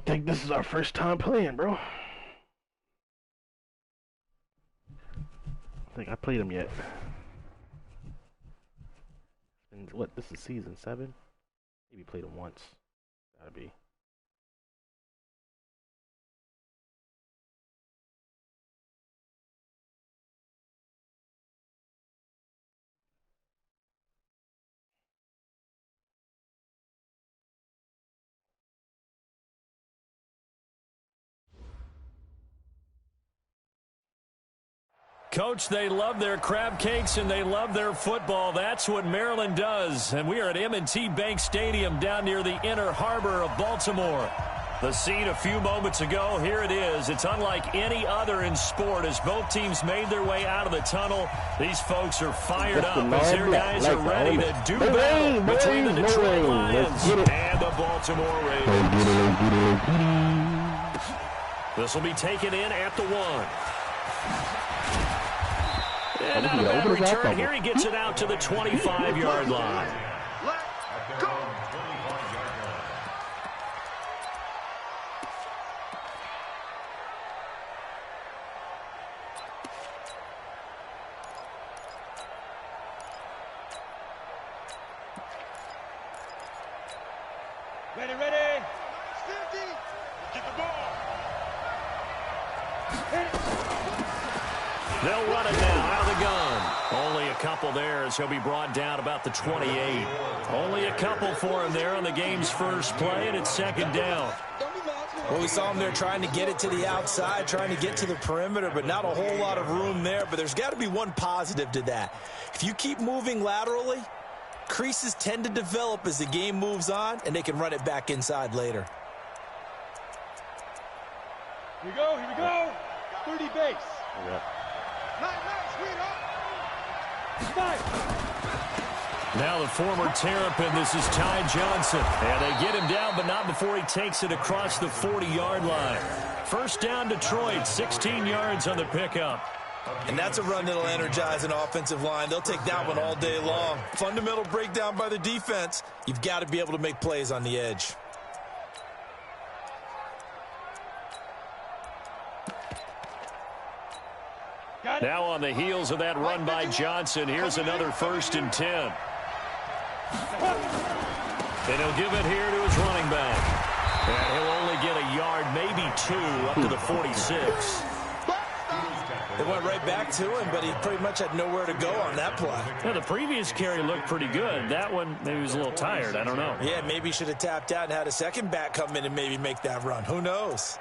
don't think this is our first time playing, bro. I don't think I played him yet. And what, this is season 7? Maybe played him once. Gotta be. Coach, they love their crab cakes and they love their football. That's what Maryland does. And we are at M&T Bank Stadium down near the Inner Harbor of Baltimore. The scene a few moments ago, here it is. It's unlike any other in sport as both teams made their way out of the tunnel. These folks are fired up as their guys are ready to do battle between the Detroit Lions and the Baltimore Ravens. This will be taken in at the 1. And out of that return, here he gets it out to the 25-yard line. Let's go. Ready, ready. 50. Get the ball. They'll run it now out of the gun. Only a couple there as he'll be brought down about the 28. Only a couple for him there on the game's first play, and it's second down. Well, we saw him there trying to get it to the outside, trying to get to the perimeter, but not a whole lot of room there. But there's got to be one positive to that. If you keep moving laterally, creases tend to develop as the game moves on, and they can run it back inside later. Here we go, here we go. 30 base. Yeah. Now the former Terrapin, this is Ty Johnson. And they get him down, but not before he takes it across the 40-yard line. First down, Detroit, 16 yards on the pickup. And that's a run that'll energize an offensive line. They'll take that one all day long. Fundamental breakdown by the defense. You've got to be able to make plays on the edge. Now on the heels of that run by Johnson, here's another 1st and 10. And he'll give it here to his running back. And he'll only get a yard, maybe 2, up to the 46. They went right back to him, but he pretty much had nowhere to go on that play. Yeah, the previous carry looked pretty good. That one, maybe he was a little tired. I don't know. Yeah, maybe he should have tapped out and had a second back come in and maybe make that run. Who knows?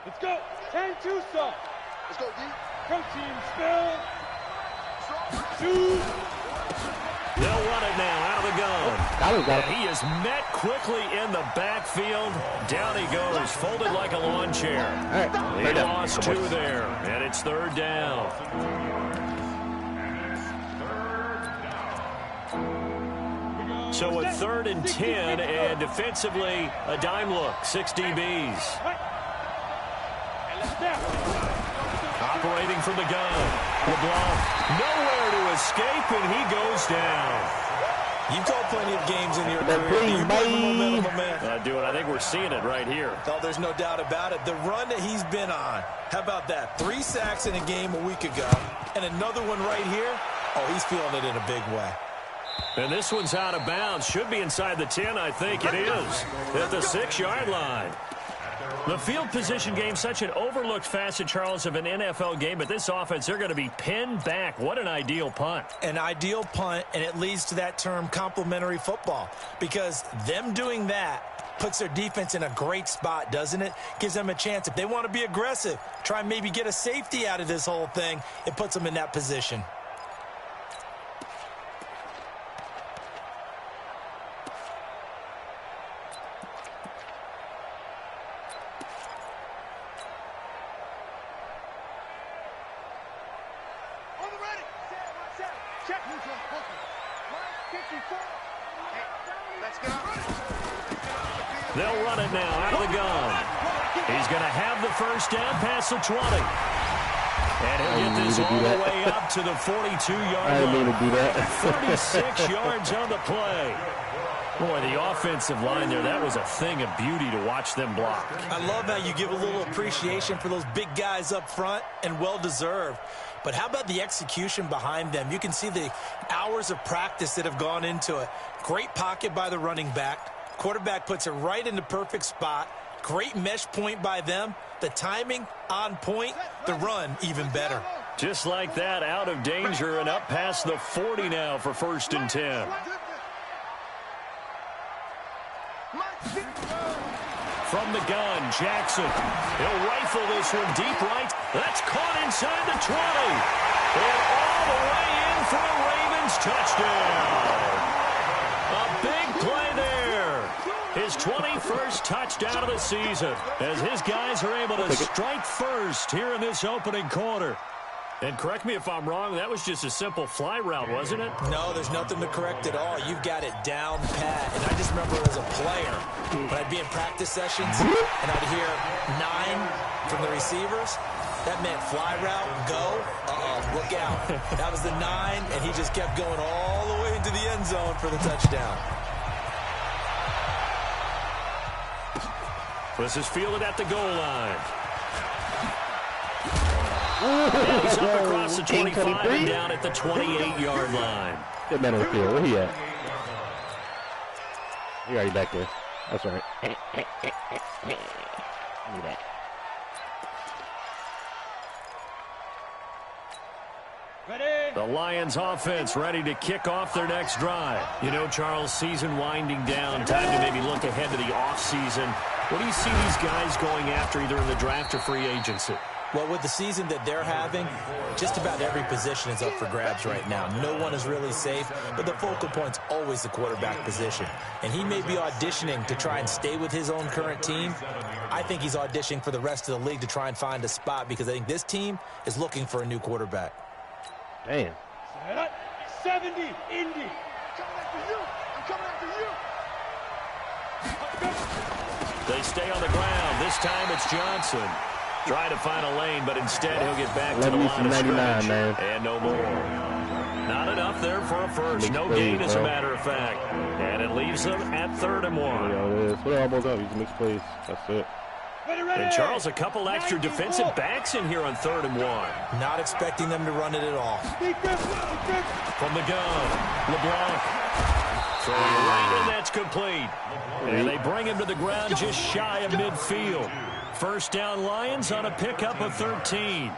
Let's go. 10 Tucson. Let's go, D. Protein spill. Shoot. They'll run it now out of the gun. And he is met quickly in the backfield. Down he goes, folded like a lawn chair. Right. He lost 2 there, and it's 3rd down. So a 3rd and 10, and defensively, a dime look, 6 DBs. Operating from the gun. LeBlanc nowhere to escape, and he goes down. You've called plenty of games in your career. You play the momentum of a man. I think we're seeing it right here. Oh, there's no doubt about it. The run that he's been on, how about that? 3 sacks in a game a week ago, and another one right here. Oh, he's feeling it in a big way. And this one's out of bounds. Should be inside the 10, I think it is. At the 6-yard line. The field position game, such an overlooked facet, Charles, of an NFL game. But this offense, they're going to be pinned back. What an ideal punt. An ideal punt, and it leads to that term complementary football. Because them doing that puts their defense in a great spot, doesn't it? Gives them a chance. If they want to be aggressive, try and maybe get a safety out of this whole thing, it puts them in that position. They'll run it now out of the gun. He's going to have the first down past the 20. And he'll get this all the way up to the 42-yard line. I didn't mean to do that. 36 yards on the play. Boy, the offensive line there, that was a thing of beauty to watch them block. I love how you give a little appreciation for those big guys up front, and well-deserved. But how about the execution behind them? You can see the hours of practice that have gone into it. Great pocket by the running back. Quarterback puts it right in the perfect spot. Great mesh point by them. The timing on point. The run even better. Just like that, out of danger and up past the 40 now for 1st and 10. From the gun, Jackson. He'll rifle this one deep right. That's caught inside the 20. And all the way in for a Ravens touchdown. A big play there. His 21st touchdown of the season as his guys are able to strike first here in this opening quarter. And correct me if I'm wrong, that was just a simple fly route, wasn't it? No, there's nothing to correct at all. You've got it down pat. And I just remember as a player, when I'd be in practice sessions and I'd hear 9 from the receivers, that meant fly route, go, look out. That was the 9, and he just kept going all the way into the end zone for the touchdown. This is fielded at the goal line. And he's up across the 25 and down at the 28-yard line. Good man on the field. Where he at? He already back there. That's all right. Look at that. Ready? The Lions offense ready to kick off their next drive. You know, Charles, season winding down, time to maybe look ahead to the offseason. What do you see these guys going after either in the draft or free agency? Well, with the season that they're having, just about every position is up for grabs right now. No one is really safe, but the focal point's always the quarterback position. And he may be auditioning to try and stay with his own current team. I think he's auditioning for the rest of the league to try and find a spot because I think this team is looking for a new quarterback. Damn. 70, Indy. Coming after you. I'm coming after you. They stay on the ground. This time it's Johnson. Trying to find a lane, but instead he'll get back to the line of scrimmage. Man. And no more. Not enough there for a first. No gain, as a matter of fact. And it leaves them at 3rd and 1. Yeah, it is. We're almost up. He's mixed plays. That's it. And Charles, a couple extra defensive backs in here on 3rd and 1. Not expecting them to run it at all. From the gun, LeBlanc. Throwing right, and that's complete. And they bring him to the ground just shy of midfield. First down Lions on a pickup of 13.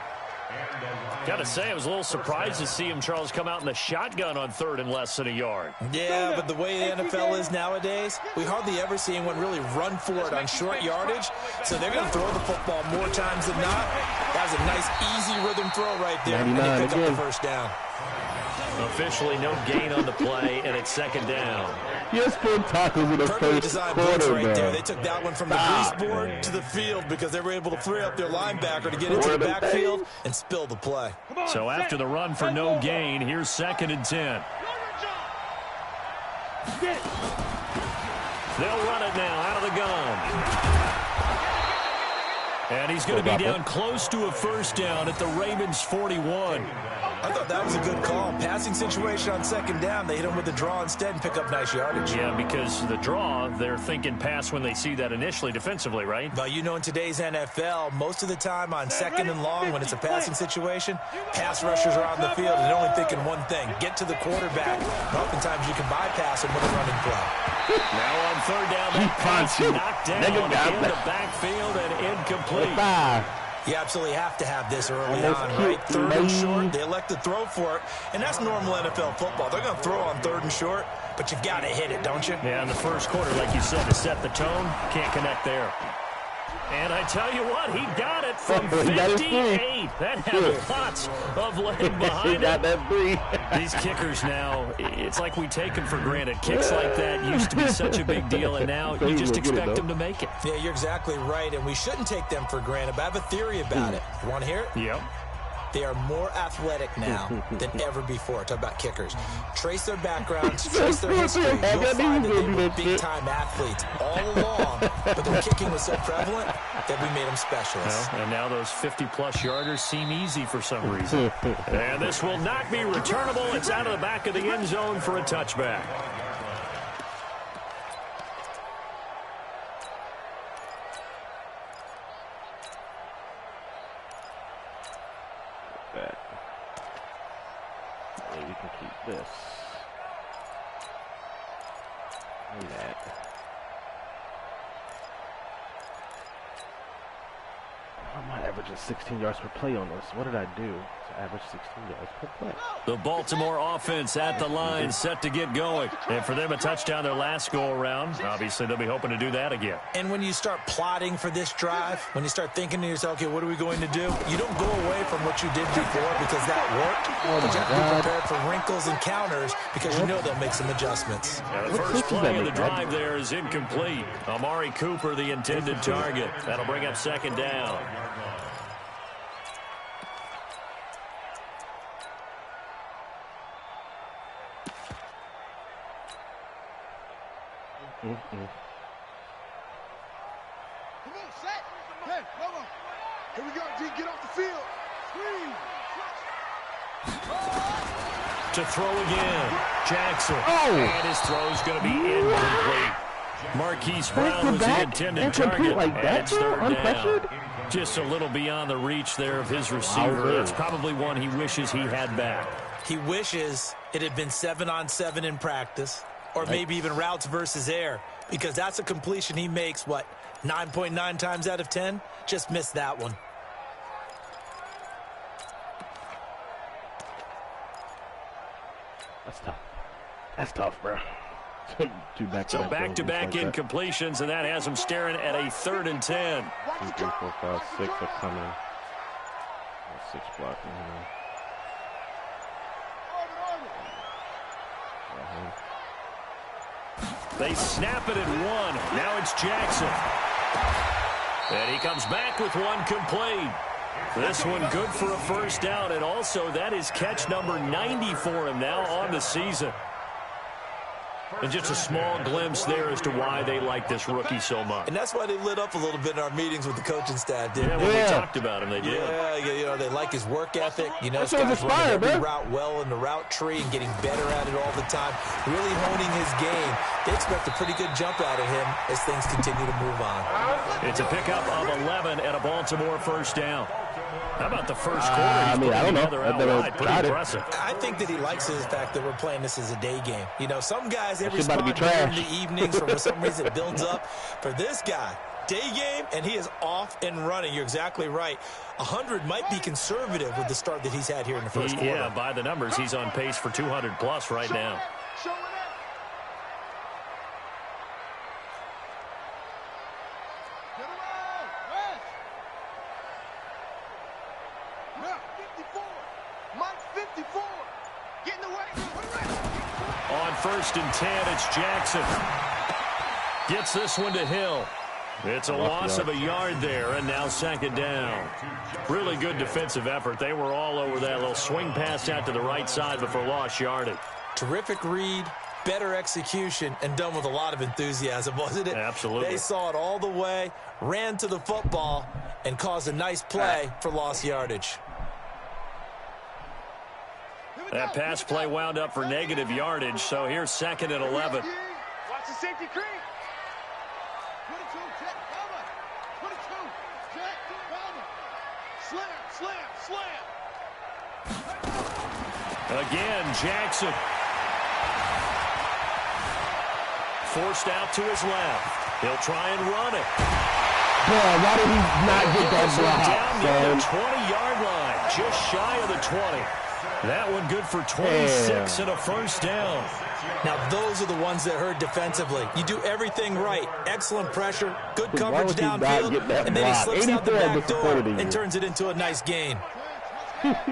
Got to say, I was a little surprised to see him, Charles, come out in the shotgun on 3rd and less than a yard. Yeah, but the way the NFL is nowadays, we hardly ever see anyone really run for it on short yardage. So they're going to throw the football more times than not. That was a nice, easy rhythm throw right there. And they pick up the first down. Officially no gain on the play, and it's 2nd down. Yes, good tackles in the Perfectly first designed quarter, blitz right man. there. They took that one from the grease board to the field because they were able to free up their linebacker to get into the backfield and spill the play. So after the run for no gain, here's 2nd and 10. They'll run it now out of the gun. And he's going to be down close to a first down at the Ravens 41. I thought that was a good call. Passing situation on 2nd down. They hit him with the draw instead and pick up nice yardage. Yeah, because the draw, they're thinking pass when they see that initially defensively, right? But you know, in today's NFL, most of the time on 2nd and long, when it's a passing situation, pass rushers are on the field and they're only thinking one thing, get to the quarterback. And oftentimes you can bypass him with a running play. Now on 3rd down, that pass knocked down in the backfield and incomplete. You absolutely have to have this early on, right? 3rd and short, they elect to throw for it, and that's normal NFL football. They're going to throw on 3rd and short, but you've got to hit it, don't you? Yeah, in the first quarter, like you said, to set the tone, can't connect there. And I tell you what, he got it from 58. That had lots of leg behind it. These kickers now, it's like we take them for granted. Kicks like that used to be such a big deal, and now you just expect them to make it. Yeah, you're exactly right, and we shouldn't take them for granted, but I have a theory about it. You want to hear it? Yep. They are more athletic now than ever before. Talk about kickers. Trace their backgrounds, trace their history. You'll find that they were big-time athletes all along, but their kicking was so prevalent that we made them specialists. Well, and now those 50-plus yarders seem easy for some reason. And this will not be returnable. It's out of the back of the end zone for a touchback. We can keep this. And that. I'm not averaging 16 yards per play on this. What did I do to average 16 yards per play? The Baltimore offense at the line, set to get going. And for them, a touchdown their last go-around. Obviously, they'll be hoping to do that again. And when you start plotting for this drive, when you start thinking to yourself, okay, what are we going to do? You don't go away from what you did before because that worked. But you have to be prepared for wrinkles and counters because you know they'll make some adjustments. Now, the first play of the drive there is incomplete. Amari Cooper, the intended target. That'll bring up second down. Come on, set. Hey, come on. Here we go, G. Get off the field. To throw again. Jackson. Oh! And his throw's going to be incomplete. Marquise Brown was the intended target. Like that, and it's third unpressured? down. Just a little beyond the reach there of his receiver. Wow. That's probably one he wishes he had back. He wishes it had been 7-on-7 in practice, or maybe even routes versus air, because that's a completion he makes, 9.9 times out of 10? Just missed that one. That's tough. That's tough, bro. So back-to-back incompletions, and that has him staring at a 3rd and 10. 2, 3, 4, 5, 6 are coming. 6 blocking. They snap it at 1. Now it's Jackson. And he comes back with one complete. This one good for a first down, and also that is catch number 90 for him now on the season. And just a small glimpse there as to why they like this rookie so much. And that's why they lit up a little bit in our meetings with the coaching staff, didn't they? Yeah, we talked about him, they did. Yeah, they like his work ethic. You know, this guy's running every route well in the route tree and getting better at it all the time, really honing his game. They expect a pretty good jump out of him as things continue to move on. It's a pickup of 11 at a Baltimore first down. How about the first quarter? I don't know. Pretty impressive. I think that he likes the fact that we're playing this as a day game. You know, some guys, they respond in the evenings for some reason it builds up. For this guy, day game, and he is off and running. You're exactly right. 100 might be conservative with the start that he's had here in the first quarter. Yeah, by the numbers, he's on pace for 200-plus right now. On 1st and 10, it's Jackson. Gets this one to Hill. It's a loss of a yard there, and now second down. Really good defensive effort. They were all over that little swing pass out to the right side before lost yardage. Terrific read, better execution, and done with a lot of enthusiasm, wasn't it? Absolutely. They saw it all the way, ran to the football, and caused a nice play for lost yardage. That pass play wound up for negative yardage, so here's 2nd and 11. Watch the safety creep. 22, check, cover. 22, check, cover. Slam. Again, Jackson. Forced out to his left. He'll try and run it. Boy, why did he not get that block? Down near the 20-yard line, just shy of the 20. That one good for 26 and a first down. Now, those are the ones that hurt defensively. You do everything right. Excellent pressure, good coverage downfield, and then he slips out the back door and turns it into a nice gain. Tight up.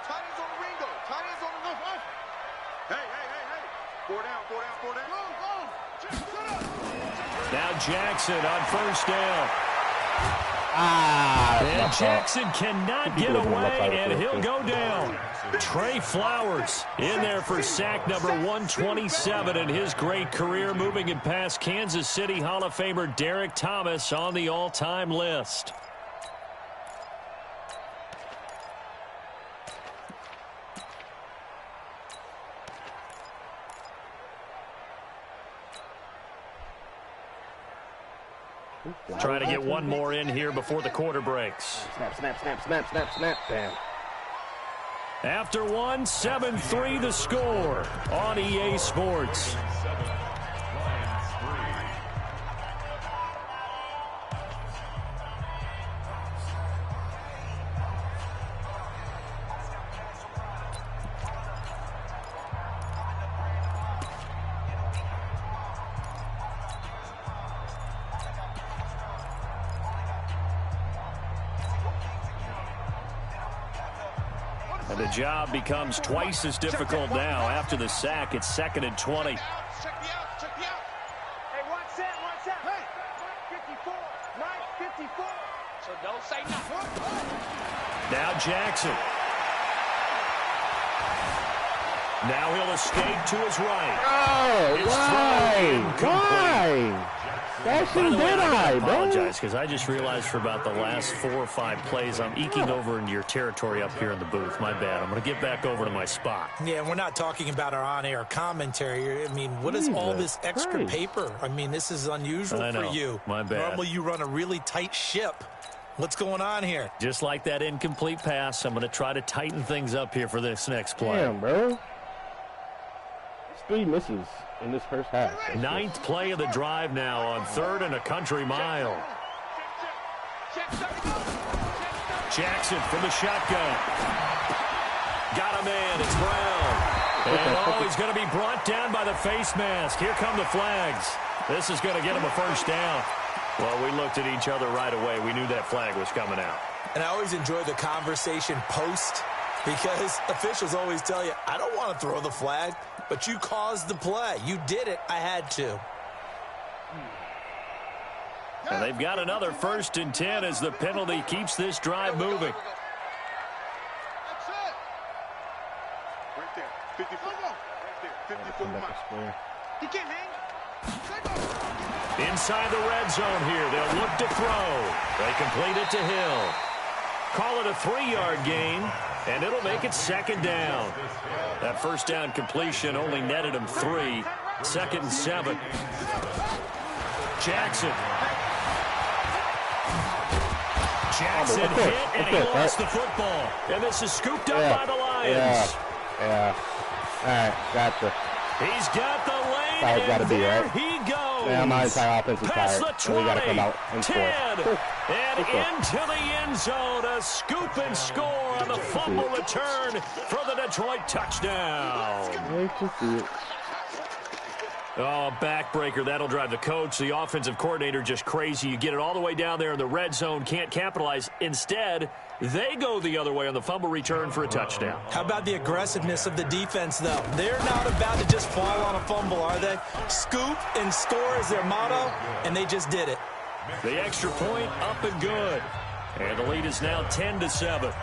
Tight ends on the Ringo. Tight ends on the left. Hey. 4 down. Now Jackson on first down. And Jackson cannot get away, and he'll go down. Trey Flowers in there for sack number 127 in his great career, moving it past Kansas City Hall of Famer Derek Thomas on the all-time list. Trying to get one more in here before the quarter breaks. Snap, snap, snap, snap, snap, snap. Damn. After one, 7-3 the score on EA Sports. The job becomes twice as difficult now. After the sack, it's 2nd and 20. Check me out, check me out. Hey, watch that. Hey, 54, 954. So don't say nothing. Now Jackson. Now he'll escape to his right. Oh, why? That's By the way, I bro. apologize because I just realized for about the last 4 or 5 plays I'm eking over into your territory up here in the booth. My bad. I'm going to get back over to my spot. Yeah, we're not talking about our on-air commentary. I mean, what is all this extra paper? I mean, this is unusual for you. My bad. Normally you run a really tight ship. What's going on here? Just like that incomplete pass, I'm going to try to tighten things up here for this next play. Damn, bro. 3 misses in this first half. Ninth play of the drive now on 3rd and a country mile. Jackson from the shotgun. Got a man. It's Brown. And he's going to be brought down by the face mask. Here come the flags. This is going to get him a first down. Well, we looked at each other right away. We knew that flag was coming out. And I always enjoy the conversation post because officials always tell you, I don't want to throw the flag, but you caused the play. You did it. I had to. And they've got another 1st and 10 as the penalty keeps this drive moving. That's it. Right there. 54. Right there. 54. He can't hang. Inside the red zone here. They'll look to throw. They complete it to Hill. Call it a 3-yard gain, and it'll make it 2nd down. That first down completion only netted him 3. 2nd and 7. Jackson. Jackson hit, and he lost the football. And this is scooped up by the Lions. Yeah. All right, gotcha. He's got the lane, That's gotta and be there right. he goes. Yeah, my entire offense is Past tired. the So 20, we got to come out and 10, score. and into the end zone. A scoop and score on the fumble return for the Detroit touchdown. Great to see it. Oh, backbreaker. That'll drive the coach, the offensive coordinator, just crazy. You get it all the way down there in the red zone, can't capitalize. Instead, they go the other way on the fumble return for a touchdown. How about the aggressiveness of the defense, though? They're not about to just fall on a fumble, are they? Scoop and score is their motto, and they just did it. The extra point up and good. And the lead is now 10-7.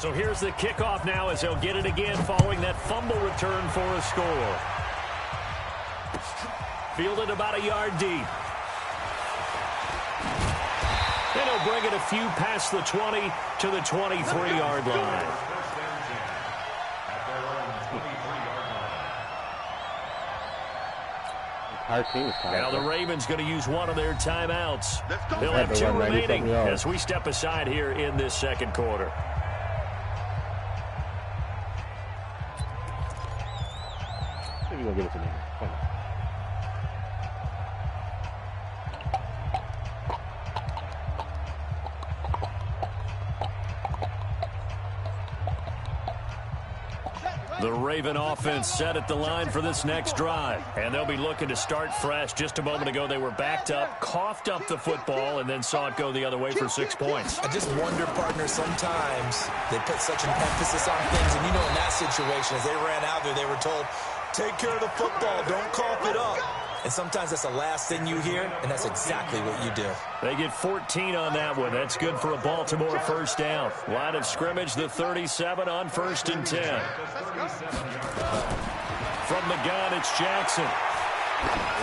So here's the kickoff now as they'll get it again following that fumble return for a score. Fielded about a yard deep. And he'll bring it a few past the 20 to the 23-yard line. Our team is tired. Now the Ravens going to use one of their timeouts. They'll Yeah, have they 2 run 90 remaining something yards. as we step aside here in this second quarter. Maybe we'll give it to me. Come on. The Raven offense set at the line for this next drive. And they'll be looking to start fresh. Just a moment ago, they were backed up, coughed up the football, and then saw it go the other way for 6 points. I just wonder, partner, sometimes they put such an emphasis on things. And, you know, in that situation, as they ran out there, they were told, take care of the football, don't cough it up. and sometimes that's the last thing you hear, and that's exactly what you do. They get 14 on that one. That's good for a Baltimore first down. Line of scrimmage, the 37 on 1st and 10. From the gun, it's Jackson.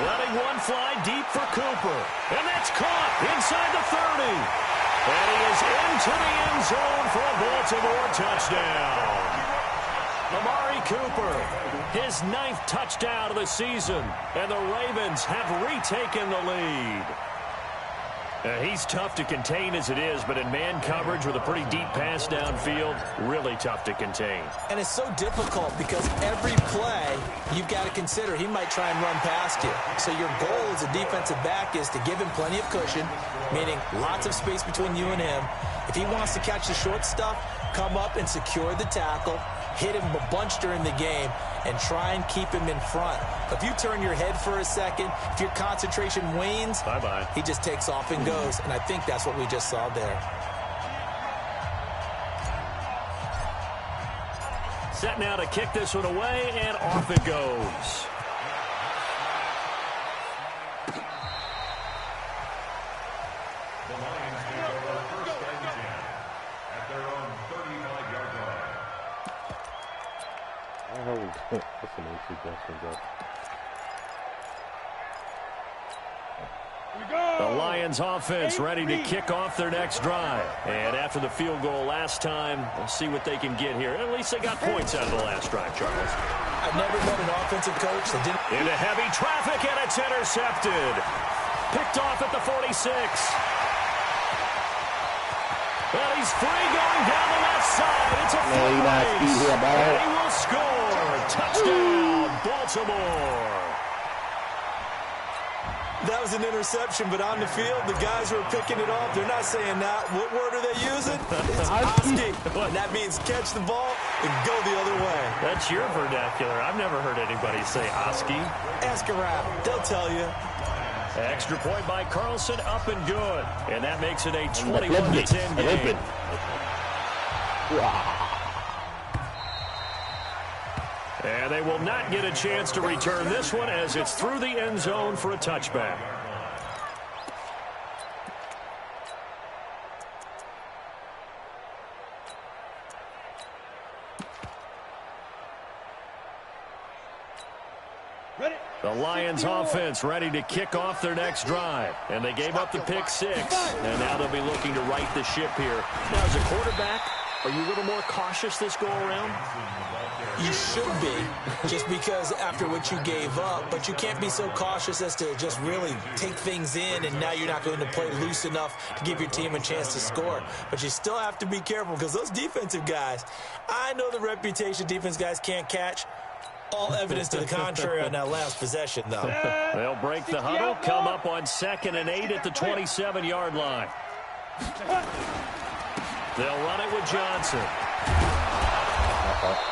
Letting one fly deep for Cooper. And that's caught inside the 30. And he is into the end zone for a Baltimore touchdown. Amari Cooper, his 9th touchdown of the season. And the Ravens have retaken the lead. He's tough to contain as it is, but in man coverage with a pretty deep pass downfield, really tough to contain. And it's so difficult because every play you've got to consider he might try and run past you. So your goal as a defensive back is to give him plenty of cushion, meaning lots of space between you and him. If he wants to catch the short stuff, come up and secure the tackle, hit him a bunch during the game, and try and keep him in front. If you turn your head for a second, if your concentration wanes, bye-bye. He just takes off and goes, and I think that's what we just saw there. Set now to kick this one away, and off it goes. The Lions take over first and 10 at their own 35-yard line. What's the name? Suggestions up. The Lions offense ready to kick off their next drive. And after the field goal last time, we'll see what they can get here. At least they got points out of the last drive, Charles. I've never met an offensive coach that didn't... Into heavy traffic, and it's intercepted. Picked off at the 46. Well, he's free going down the left side. It's a foot race. And he will score. Touchdown, Baltimore. That was an interception, but on the field, the guys who are picking it off, they're not saying that. What word are they using? It's Oski. And that means catch the ball and go the other way. That's your vernacular. I've never heard anybody say Oski. Ask around. They'll tell you. Extra point by Carlson, up and good. And that makes it a 21-10 game. And they will not get a chance to return this one as it's through the end zone for a touchback. The Lions offense ready to kick off their next drive. And they gave up the pick 6. And now they'll be looking to right the ship here. Now, as a quarterback, are you a little more cautious this go-around? You should be, just because after what you gave up. But you can't be so cautious as to just really take things in, and now you're not going to play loose enough to give your team a chance to score. But you still have to be careful because those defensive guys, I know the reputation defense guys can't catch. All evidence to the contrary on that last possession, though. They'll break the huddle, come up on 2nd and 8 at the 27-yard line. They'll run it with Johnson.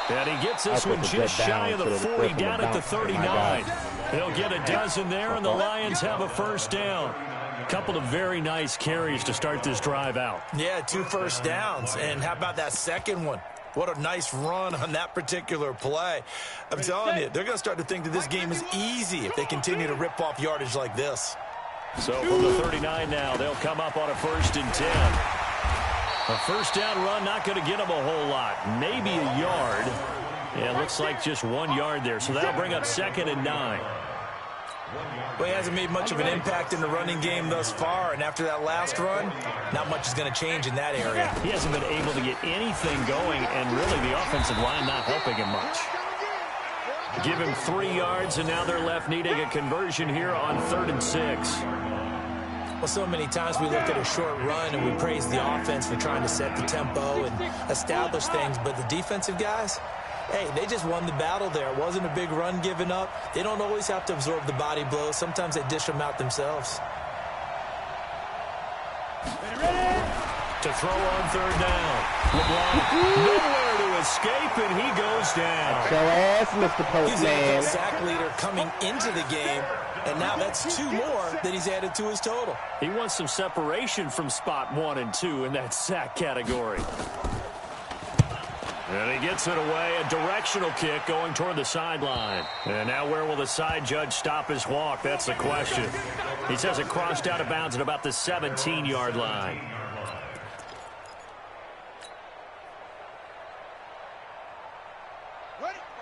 And he gets this one just shy of the 40, down at the 39. He'll get a dozen there, and the Lions have a first down. A couple of very nice carries to start this drive out. Yeah, 2 first downs. And how about that second one? What a nice run on that particular play. I'm telling you, they're going to start to think that this game is easy if they continue to rip off yardage like this. So from the 39 now, they'll come up on a 1st and 10. A first down run, not going to get them a whole lot. Maybe a yard. Yeah, it looks like just 1 yard there. So that'll bring up 2nd and 9. Well, he hasn't made much of an impact in the running game thus far, and after that last run, not much is going to change in that area. He hasn't been able to get anything going, and really the offensive line not helping him much. Give him 3 yards, and now they're left needing a conversion here on 3rd and 6. Well, so many times we look at a short run and we praise the offense for trying to set the tempo and establish things, but the defensive guys, hey, they just won the battle there. It wasn't a big run given up. They don't always have to absorb the body blows. Sometimes they dish them out themselves. To throw on 3rd down. LeBron nowhere to escape, and he goes down. Show ass, Mr. Postman. He's a sack leader coming into the game, and now that's 2 more that he's added to his total. He wants some separation from spot 1 and 2 in that sack category. And he gets it away, a directional kick going toward the sideline. And now where will the side judge stop his walk? That's the question. He says it crossed out of bounds at about the 17-yard line.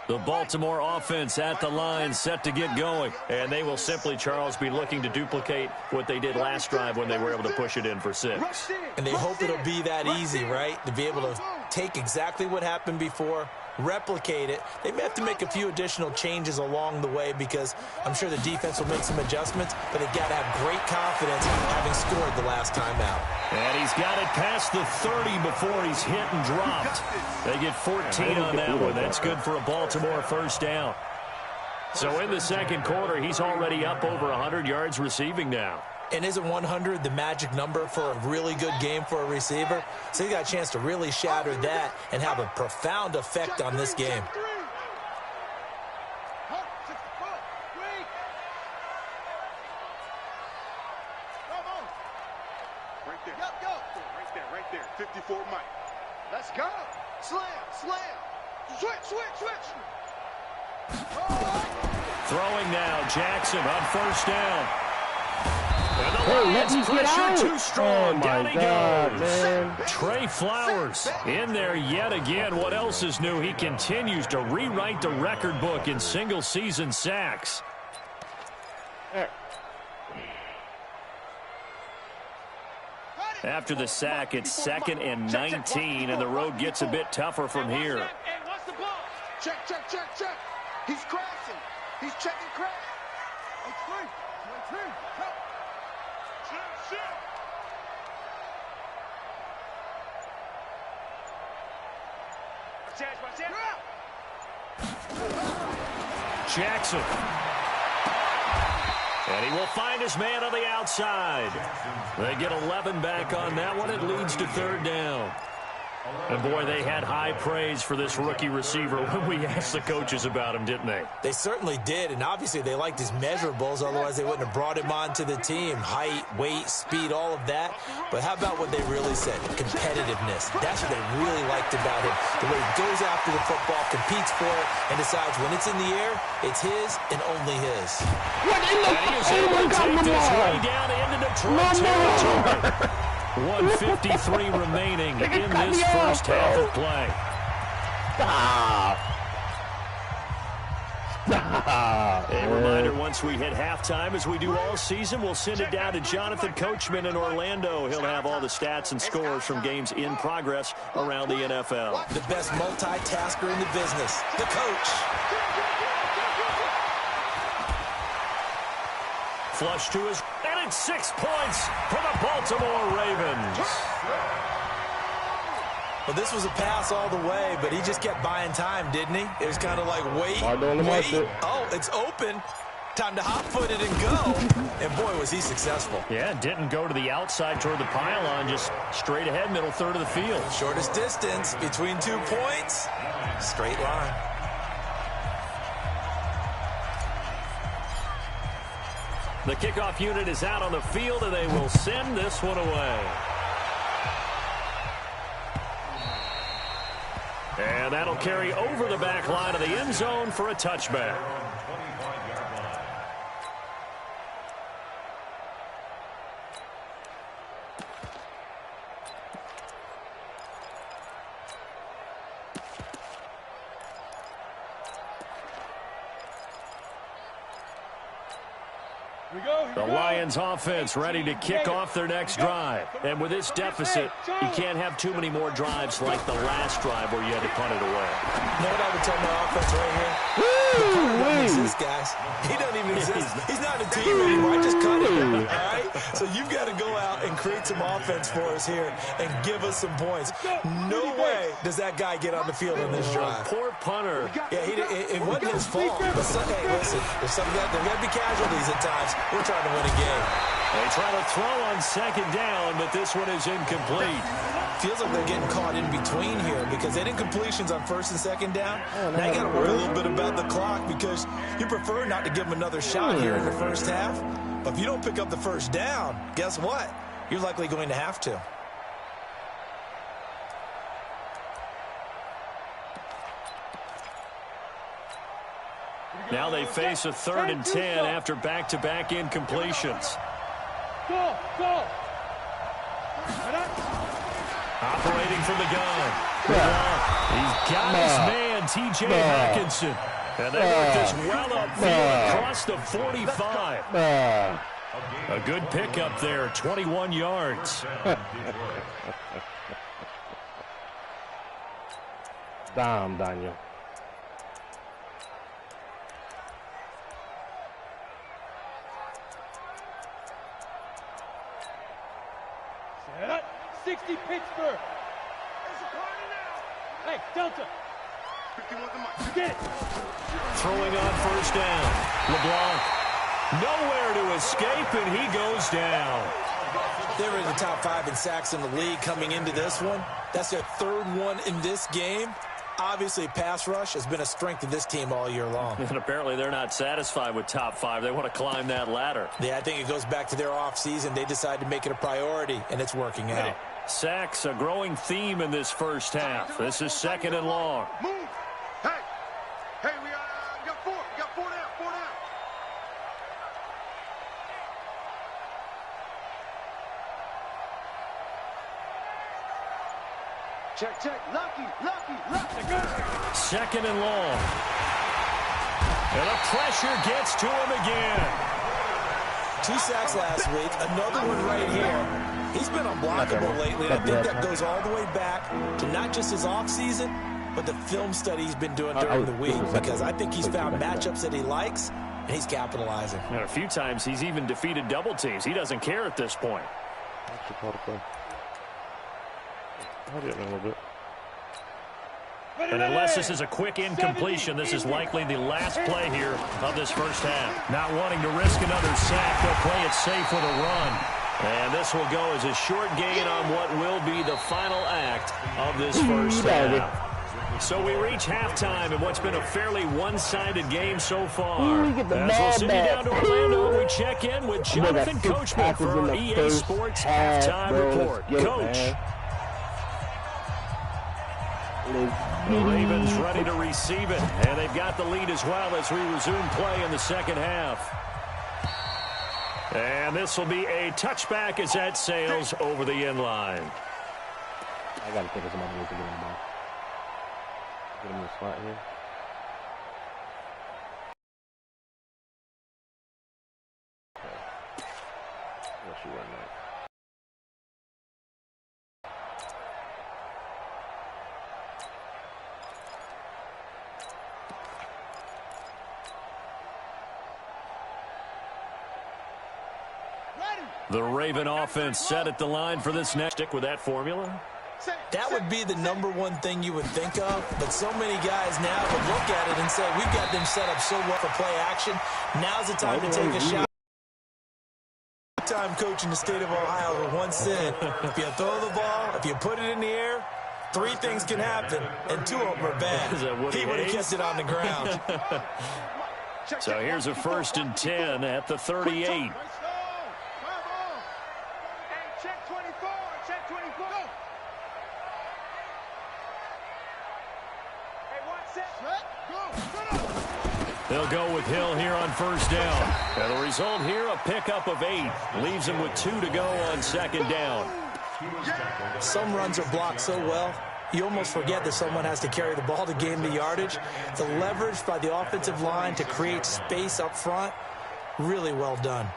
The Baltimore offense at the line, set to get going. And they will simply, Charles, be looking to duplicate what they did last drive when they were able to push it in for 6. And they hope it'll be that easy, right? To be able to take exactly what happened before, replicate it. They may have to make a few additional changes along the way because I'm sure the defense will make some adjustments, but they've got to have great confidence having scored the last time out. And he's got it past the 30 before he's hit and dropped. They get 14 on that one. That's good for a Baltimore first down. So in the second quarter, he's already up over 100 yards receiving now. And isn't 100 the magic number for a really good game for a receiver? So he got a chance to really shatter that and have a profound effect on this game. Right there. 54 Mike. Let's go. Slam. Switch. Throwing now, Jackson on first down. And the Lions pressure too strong. Down he goes. Man. Trey Flowers in there yet again. What else is new? He continues to rewrite the record book in single-season sacks. After the sack, it's 2nd and 19, and the road gets a bit tougher from here. Check. He's crashing. He's checking crash. Jackson. And he will find his man on the outside. They get 11 back on that one. It leads to 3rd down. And, boy, they had high praise for this rookie receiver when we asked the coaches about him, didn't they? They certainly did, and obviously they liked his measurables. Otherwise, they wouldn't have brought him onto the team. Height, weight, speed, all of that. But how about what they really said? Competitiveness. That's what they really liked about him. The way he goes after the football, competes for it, and decides when it's in the air, it's his and only his. And he is able to take this way down into Detroit territory. 1:53 remaining in this first half of play. A reminder, once we hit halftime, as we do all season, we'll send it down to Jonathan Coachman in Orlando. He'll have all the stats and scores from games in progress around the NFL. The best multitasker in the business, the coach. Flush to his, and it's 6 points for the Baltimore Ravens. Well, this was a pass all the way, but he just kept buying time, didn't he? It was kind of like, wait. Oh, it's open. Time to hot-foot it and go. And, boy, was he successful. Yeah, didn't go to the outside toward the pylon, just straight ahead, middle third of the field. Shortest distance between 2 points, straight line. The kickoff unit is out on the field, and they will send this one away. And that'll carry over the back line of the end zone for a touchback. The Lions offense ready to kick off their next drive. And with this deficit, you can't have too many more drives like the last drive where you had to punt it away. You know what I would tell my offense right here? The doesn't exist, guys. He doesn't even exist. He's not a team anymore. I just cut him. All right? So you've got to go out and create some offense for us here and give us some points. No way does that guy get on the field on this drive. Poor punter. Yeah, it wasn't his fault. But hey, listen, there's got to be casualties at times. We're trying to win a game. They try to throw on second down, but this one is incomplete. Feels like they're getting caught in between here because they did completions on first and second down. Now you got to worry a little bit about the clock because you prefer not to give them another shot here in the first half. But if you don't pick up the first down, guess what? You're likely going to have to. Now they face a 3rd and 10 after back-to-back incompletions. Go, go. Operating from the gun. He's got his man, T.J. Hawkinson. And they work this well upfield across the 45. A good pickup there, 21 yards. Damn, Daniel. Set up. 60 Pittsburgh. Hey, Delta. Get it. Throwing on first down. LeBlanc. Nowhere to escape, and he goes down. They were in the top 5 in sacks in the league coming into this one. That's their 3rd one in this game. Obviously, pass rush has been a strength of this team all year long. And apparently they're not satisfied with top 5. They want to climb that ladder. Yeah, I think it goes back to their offseason. They decided to make it a priority, and it's working out. Sacks, a growing theme in this first half. This is 2nd and long. Move. Hey, we got 4. We got 4 down. 4 down. Check. Lucky. 2nd and long. And the pressure gets to him again. 2 sacks last week, another one right here. He's been unblockable lately, and I think that goes all the way back to not just his offseason, but the film study he's been doing during the week, because I think he's found matchups that he likes, and he's capitalizing. And a few times he's even defeated double teams. He doesn't care at this point. And unless this is a quick incompletion, this is likely the last play here of this first half. Not wanting to risk another sack, they'll play it safe with a run. And this will go as a short gain on what will be the final act of this first half. So we reach halftime in what's been a fairly one-sided game so far. As we'll send you down to Orlando, we check in with Jonathan Coachman for our EA Sports Halftime Report. Coach. The Ravens ready to receive it, and they've got the lead as well as we resume play in the second half. And this will be a touchback as that sails over the end line. I got to think of some other ways to get him the ball. Get him in the spot here. Okay. Unless you run that. The Raven offense set at the line for this next. Stick with that formula. That would be the #1 thing you would think of, but so many guys now would look at it and say, we've got them set up so well for play action. Now's the time to take a shot. Time coaching the state of Ohio with one sin. If you throw the ball, if you put it in the air, 3 things can happen, and 2 of them are bad. He would have kept it on the ground. So here's a 1st and 10 at the 38. They'll go with Hill here on first down. And the result here, a pickup of 8. Leaves him with 2 to go on 2nd down. Some runs are blocked so well, you almost forget that someone has to carry the ball to gain the yardage. The leverage by the offensive line to create space up front, really well done.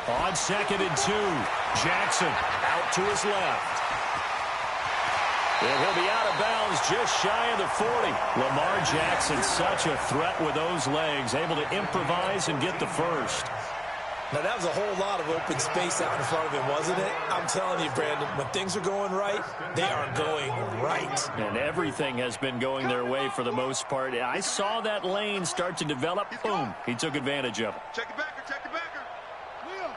On 2nd and 2, Jackson out to his left. And he'll be out of bounds just shy of the 40. Lamar Jackson, such a threat with those legs, able to improvise and get the first. Now, that was a whole lot of open space out in front of him, wasn't it? I'm telling you, Brandon, when things are going right, they are going right. And everything has been going their way for the most part. I saw that lane start to develop. Boom. He took advantage of it. Check the backer, check the backer. Leo,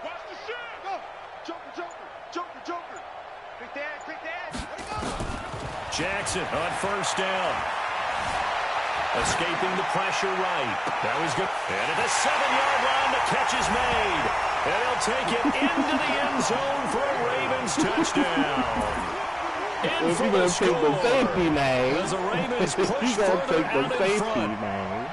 watch the shot. Go. Joker. Quick dad. There you go. Jackson on first down. Escaping the pressure right. That was good. And at the 7-yard line, the catch is made. And he'll take it into the end zone for a Ravens touchdown. In for the score. As the Ravens push further out in front.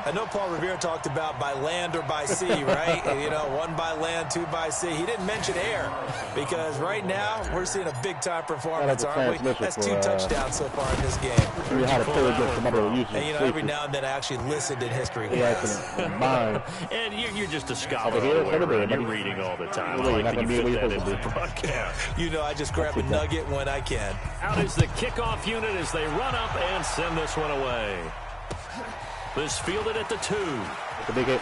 I know Paul Revere talked about by land or by sea, right? You know, 1 by land, 2 by sea. He didn't mention air because right now we're seeing a big-time performance, aren't we? That's 2 touchdowns so far in this game. You had to play against somebody who uses And, you know, every now and then I actually listened in history class. And you're just a scholar. You're reading all the time. I like that you fit that into the broadcast. You know, I just grab a nugget when I can. Out is the kickoff unit as they run up and send this one away. This fielded at the 2. It's a big hit.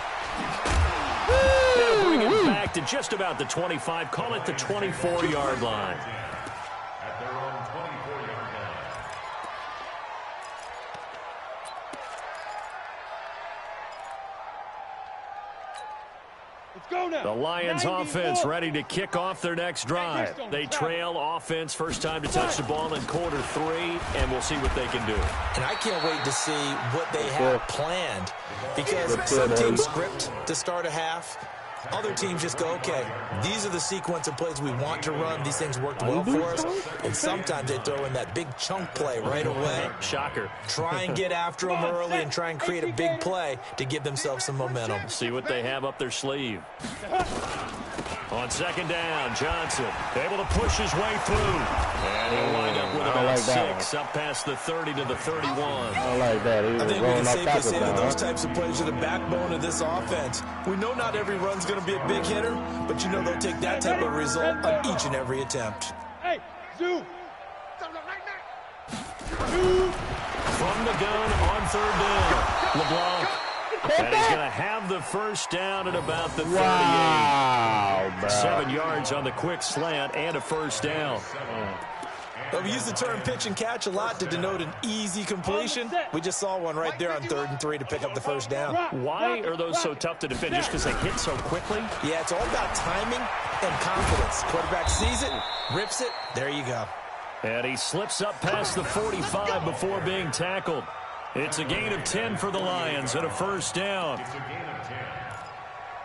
They'll bring it back to just about the 25. Call it the 24-yard line. At their own 24-yard line. Let's go now. The Lions 94. offense ready to kick off their next drive. They trail offense, first time to touch the ball in quarter 3, and we'll see what they can do. And I can't wait to see what they have planned because some teams script to start a half. Other teams just go, okay, these are the sequence of plays we want to run. These things worked well for us. And sometimes they throw in that big chunk play right away. Shocker. Try and get after them early and try and create a big play to give themselves some momentum. See what they have up their sleeve. On second down, Johnson able to push his way through. And he'll wind up with about 6 up past the 30 to the 31. I like that. I think we can safely say that those types of plays are the backbone of this offense. We know not every run's going to be a big hitter, but you know they'll take that type of result on each and every attempt. Hey, zoom. From the gun on third down, LeBlanc. And he's going to have the first down at about the 38. Wow, bro. 7 yards on the quick slant and a first down. But we use the term pitch and catch a lot to denote an easy completion. We just saw one right there on 3rd and 3 to pick up the first down. Why are those so tough to defend? Just because they hit so quickly? Yeah, it's all about timing and confidence. Quarterback sees it, rips it, there you go. And he slips up past the 45 before being tackled. It's a gain of 10 for the Lions and a first down. It's a gain of 10.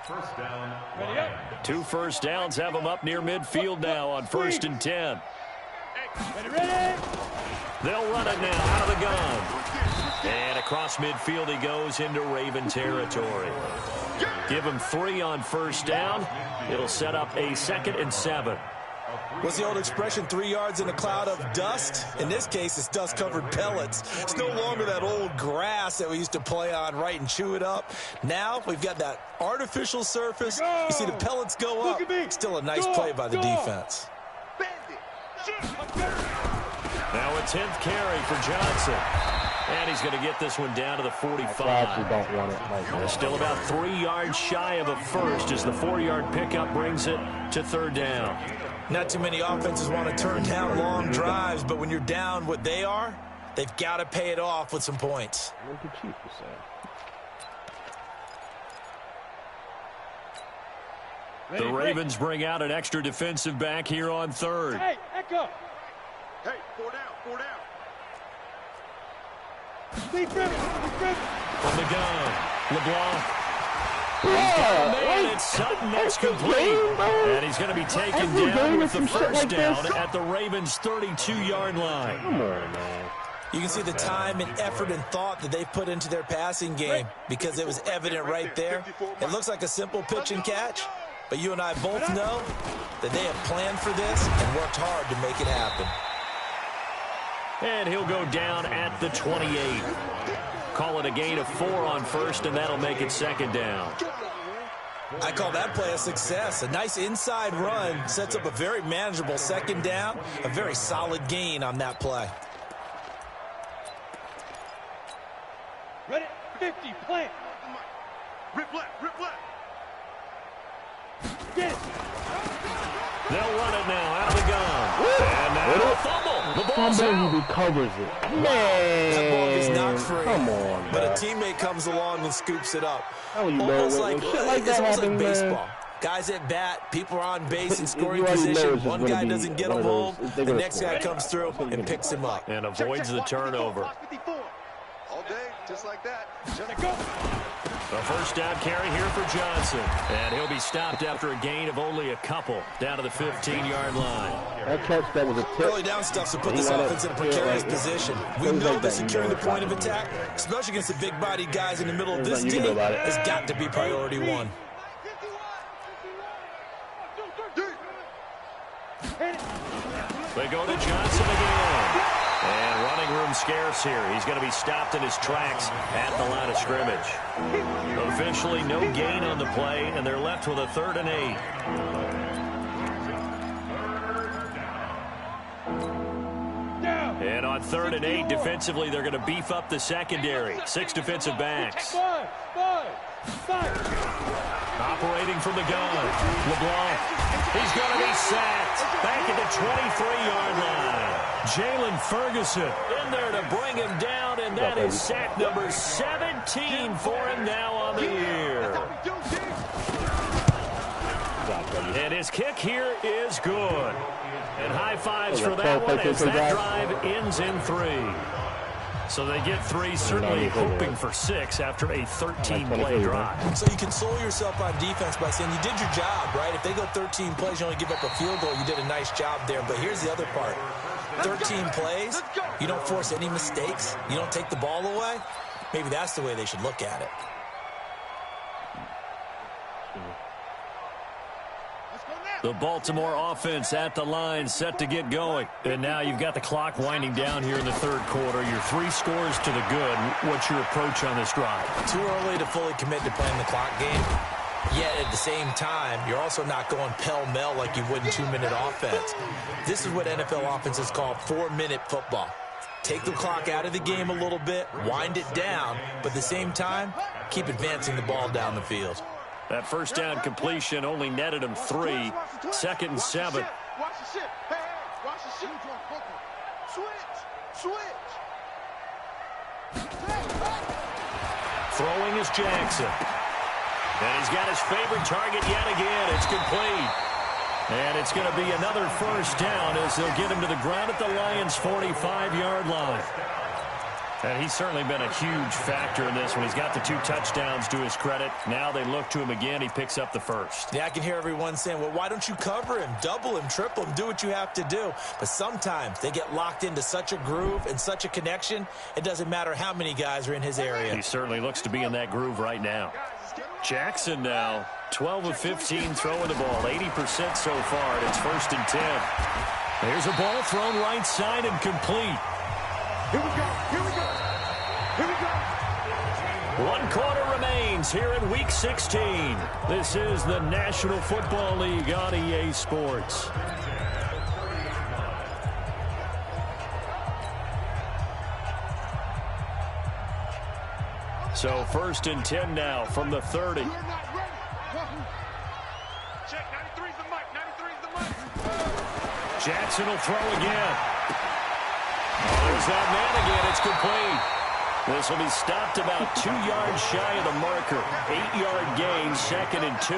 First down. Ready up. 2 first downs have them up near midfield now on 1st and 10. Ready. They'll run it now out of the gun. And across midfield he goes into Raven territory. Give him 3 on first down. It'll set up a 2nd and 7. What's the old expression, 3 yards in a cloud of dust? In this case, it's dust-covered pellets. It's no longer that old grass that we used to play on, right, and chew it up. Now we've got that artificial surface. You see the pellets go up. Still a nice play by the defense. Now a 10th carry for Johnson. And he's going to get this one down to the 45. I actually don't want it like They're that. still about 3 yards shy of a first as the 4-yard pickup brings it to 3rd down. Not too many offenses want to turn down long drives, but when you're down what they are, they've got to pay it off with some points. Look at you, you say. The Ravens bring out an extra defensive back here on 3rd. Hey, Echo. Hey, 4 down, 4 down. Steve Griffin. From the gun, LeBlanc. And it's Sutton that's complete. And he's going to be taken down with the first down at the Ravens' 32-yard line. Come on, man. You can see the time and effort and thought that they put into their passing game because it was evident right there. It looks like a simple pitch and catch, but you and I both know that they have planned for this and worked hard to make it happen. And he'll go down at the 28. Call it a gain of 4 on first, and that'll make it 2nd down. I call that play a success. A nice inside run sets up a very manageable 2nd down, a very solid gain on that play. Ready. 50. Plant. Rip left, rip left. Get it. They'll run it now out of the gun. And now a fumble. The ball's out. He recovers it. Man. That ball gets knocked free. Come on, but a bro. teammate comes along and scoops it up. How you know Almost when like, shit like it's that almost like happen, baseball. man? Guys at bat, people are on base in You scoring already know position. it's just One gonna guy be doesn't get one him of home. those- they're The gonna next score. guy comes through and picks him up. And avoids the turnover. All day, Just like that. Let it go. A first down carry here for Johnson. And he'll be stopped after a gain of only a couple down to the 15-yard line. That catch, that was a tip. Early down stuff to put this offense in a precarious position. We know that securing the point of attack, especially against the big-bodied guys in the middle of this D, has got to be priority one. They go to Johnson again. And running room scarce here. He's going to be stopped in his tracks at the line of scrimmage. Officially no gain on the play, and they're left with a 3rd and 8. And on 3rd and 8, defensively, they're going to beef up the secondary. 6 defensive backs. Operating from the gun. LeBlanc. He's going to be sacked. Back at the 23-yard line. Jalen Ferguson in there to bring him down, and that is sack number 17 for him now on the year. And his kick here is good. And high fives for that one as that drive ends in 3. So they get 3, certainly hoping for 6 after a 13-play drive. So you console yourself on defense by saying you did your job, right? If they go 13 plays, you only give up a field goal, you did a nice job there. But here's the other part. 13 plays, you don't force any mistakes, you don't take the ball away. Maybe that's the way they should look at it. The Baltimore offense at the line, set to get going. And now you've got the clock winding down here in the 3rd quarter. You're 3 scores to the good. What's your approach on this drive? Too early to fully commit to playing the clock game. Yet at the same time, you're also not going pell-mell like you would in 2-minute offense. This is what NFL offenses call 4-minute football. Take the clock out of the game a little bit, wind it down, but at the same time, keep advancing the ball down the field. That first down completion only netted him 3. 2nd and 7. Watch the shit. Hey, watch the shit. Switch. Throwing is Jackson. And he's got his favorite target yet again. It's complete. And it's going to be another first down as they'll get him to the ground at the Lions' 45-yard line. And he's certainly been a huge factor in this one. He's got the 2 touchdowns to his credit. Now they look to him again. He picks up the first. Yeah, I can hear everyone saying, well, why don't you cover him, double him, triple him, do what you have to do. But sometimes they get locked into such a groove and such a connection, it doesn't matter how many guys are in his area. He certainly looks to be in that groove right now. Jackson now, 12 of 15 throwing the ball, 80% so far, and it's 1st and 10. There's a ball thrown right side and complete. Here we go. 1 quarter remains here in Week 16. This is the National Football League on EA Sports. So 1st and 10 now from the 30. Check, 93's the mic. Jackson will throw again. There's that man again. It's complete. This will be stopped about 2 yards shy of the marker. 8-yard gain, 2nd and 2.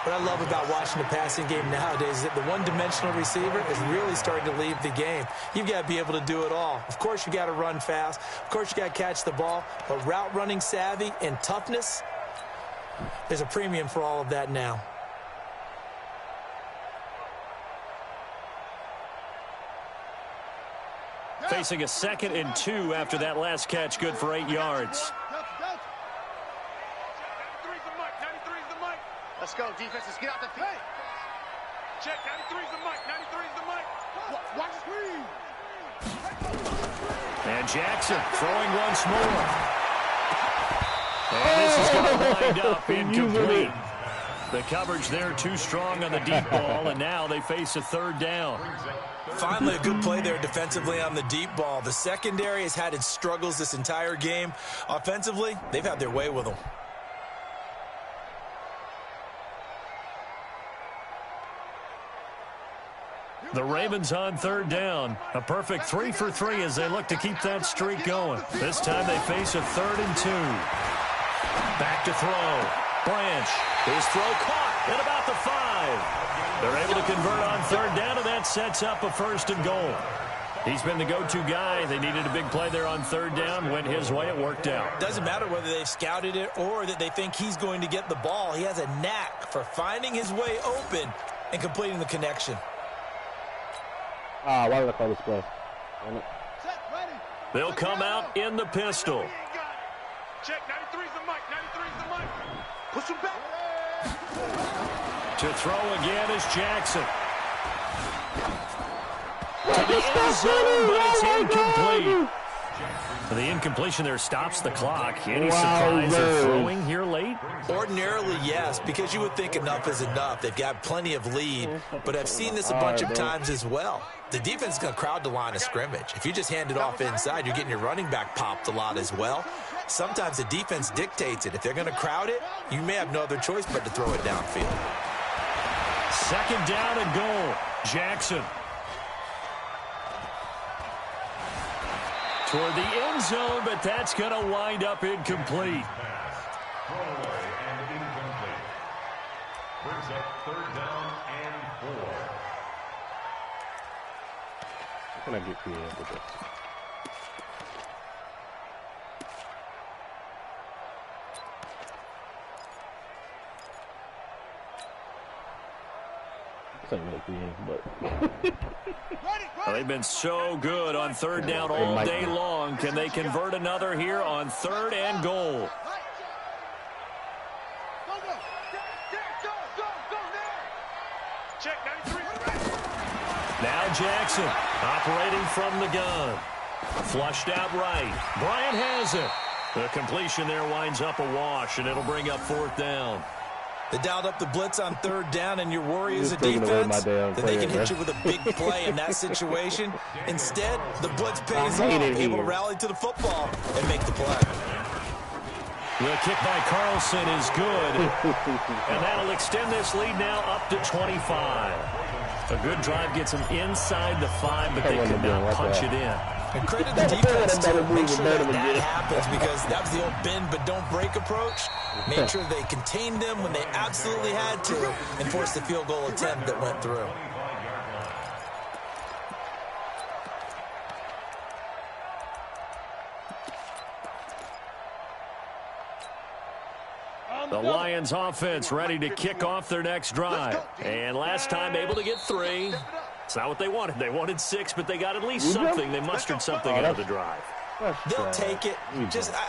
What I love about watching the passing game nowadays is that the one-dimensional receiver is really starting to leave the game. You've got to be able to do it all. Of course, you got to run fast. Of course, you got to catch the ball. But route running savvy and toughness, there's a premium for all of that now. Facing a 2nd and 2 after that last catch, good for 8 yards. 93's the mic. Let's go, defense. Let's get out the field. Check, 93's the mic. Watch the screen. And Jackson throwing once more. And this is going to wind up incomplete. The coverage there too strong on the deep ball, and now they face a 3rd down. Finally, a good play there defensively on the deep ball. The secondary has had its struggles this entire game. Offensively, they've had their way with them. The Ravens on 3rd down. A perfect 3 for 3 as they look to keep that streak going. This time they face a 3rd and 2. Back to throw. Branch. His throw caught at about the 5. They're able to convert on 3rd down, and that sets up a 1st and goal. He's been the go-to guy. They needed a big play there on third down. Went his way. It worked out. Doesn't matter whether they've scouted it or that they think he's going to get the ball. He has a knack for finding his way open and completing the connection. Why did I call this play? They'll come out in the pistol. Check, 93's the mic, 93's the mic. Push him back. To throw again is Jackson. To the end zone, but it's incomplete. The incompletion there stops the clock. Any surprise of throwing here late? Ordinarily, yes, because you would think enough is enough. They've got plenty of lead, but I've seen this a bunch of times as well. The defense is going to crowd the line of scrimmage. If you just hand it off inside, you're getting your running back popped a lot as well. Sometimes the defense dictates it. If they're going to crowd it, you may have no other choice but to throw it downfield. Second down and goal. Jackson. Toward the end zone, but that's going to wind up incomplete. Throwaway and incomplete. Brings up third down and 4. How can I get creative with this? This ain't really creative, but... Well, they've been so good on third down all day long. Can they convert another here on third and goal? Check, 93. Now Jackson operating from the gun. Flushed out right. Bryant has it. The completion there winds up a wash, and it'll bring up fourth down. They dialed up the blitz on third down, and your worry is a defense that they can hit you with a big play in that situation. Instead, the blitz pays off, able to rally to the football and make the play. The kick by Carlson is good, and that'll extend this lead now up to 25. A good drive gets them inside the 5, but they could not punch it in. And credit the defense to make sure that happens, because that was the old bend but don't break approach. Made sure they contained them when they absolutely had to and forced the field goal attempt that went through. The Lions offense ready to kick off their next drive. And last time able to get 3. It's not what they wanted. They wanted 6, but they got at least something. They mustered something out of the drive. They'll take it.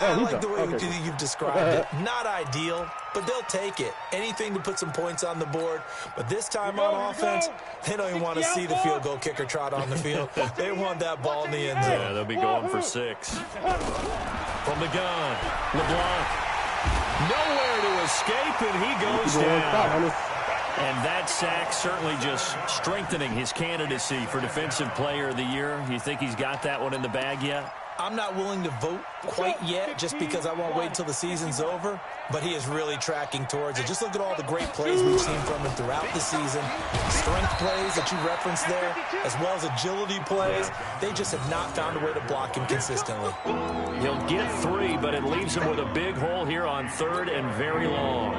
I like the way you've described it. Not ideal, but they'll take it. Anything to put some points on the board. But this time on offense, they don't even want to see the field goal kicker trot on the field. They want that ball in the end zone. Yeah, they'll be going for 6. From the gun, LeBlanc. Nowhere to escape, and he goes down. And that sack certainly just strengthening his candidacy for Defensive Player of the Year. You think he's got that one in the bag yet? I'm not willing to vote quite yet just because I won't wait until the season's over, but he is really tracking towards it. Just look at all the great plays we've seen from him throughout the season. Strength plays that you referenced there, as well as agility plays. They just have not found a way to block him consistently. He'll get 3, but it leaves him with a big hole here on third and very long.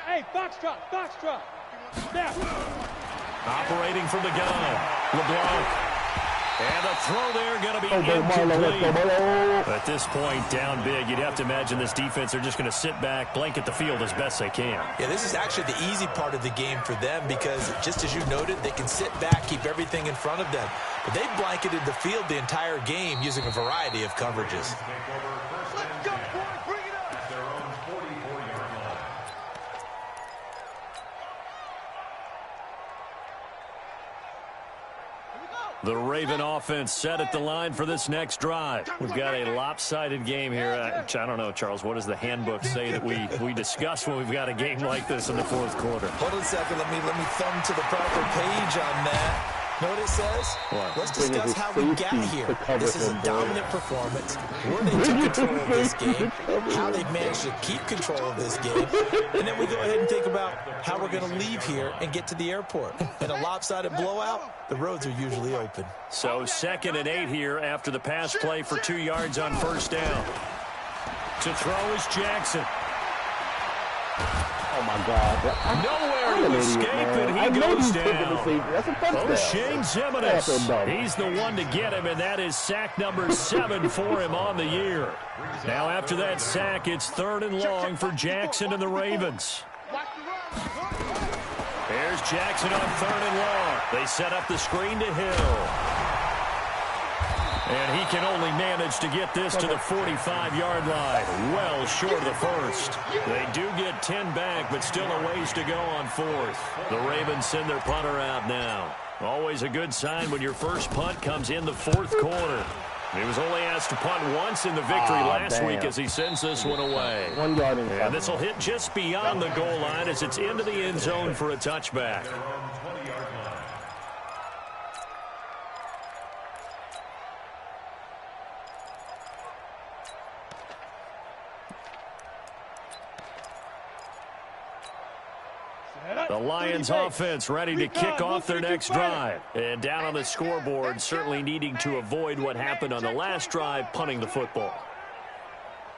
Hey, foxtrot, foxtrot. Snap. Operating from the gun, LeBlanc. And the throw there going to be incomplete. At this point, down big, you'd have to imagine this defense are just going to sit back, blanket the field as best they can. Yeah, this is actually the easy part of the game for them because, just as you noted, they can sit back, keep everything in front of them. But they've blanketed the field the entire game using a variety of coverages. The Raven offense set at the line for this next drive. We've got a lopsided game here. I don't know, Charles, what does the handbook say that we discuss when we've got a game like this in the fourth quarter? Hold on a second. Let me thumb to the proper page on that. Know what it says? What? Let's discuss how we got here. This is a dominant performance. Where they took control of this game, how they've managed to keep control of this game, and then we go ahead and think about how we're going to leave here and get to the airport. In a lopsided blowout, the roads are usually open. So 2nd and 8 here after the pass play for 2 yards on first down. To throw is Jackson. Oh, my God. Nowhere to escape, and he goes down. That's a touchdown. O'Shane Zimenez. He's the one to get him, and that is sack number 7 for him on the year. Now, after that sack, it's 3rd and long for Jackson and the Ravens. Here's Jackson on 3rd and long. They set up the screen to Hill. And he can only manage to get this to the 45-yard line, well short of the first. They do get 10 back, but still a ways to go on 4th. The Ravens send their punter out now. Always a good sign when your first punt comes in the 4th quarter. He was only asked to punt once in the victory last week as he sends this one away. 1 yard inside. And this will hit just beyond the goal line as it's into the end zone for a touchback. The Lions offense ready to kick off their next drive. And down on the scoreboard, certainly needing to avoid what happened on the last drive, punting the football.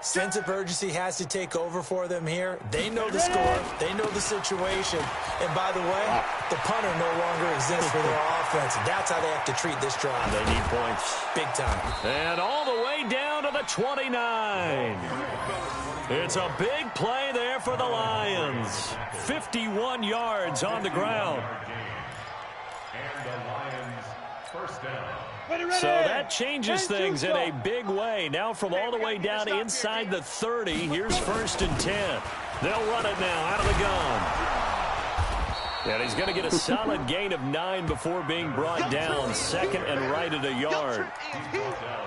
Sense of urgency has to take over for them here. They know the score. They know the situation. And by the way, the punter no longer exists for their offense. That's how they have to treat this drive. They need points. Big time. And all the way down to the 29. It's a big play there for the Lions. 51 yards on the ground. And the Lions first down. So that changes things in a big way. Now from all the way down inside the 30, here's 1st and 10. They'll run it now out of the gun. And he's going to get a solid gain of 9 before being brought down. 2nd and right at a yard.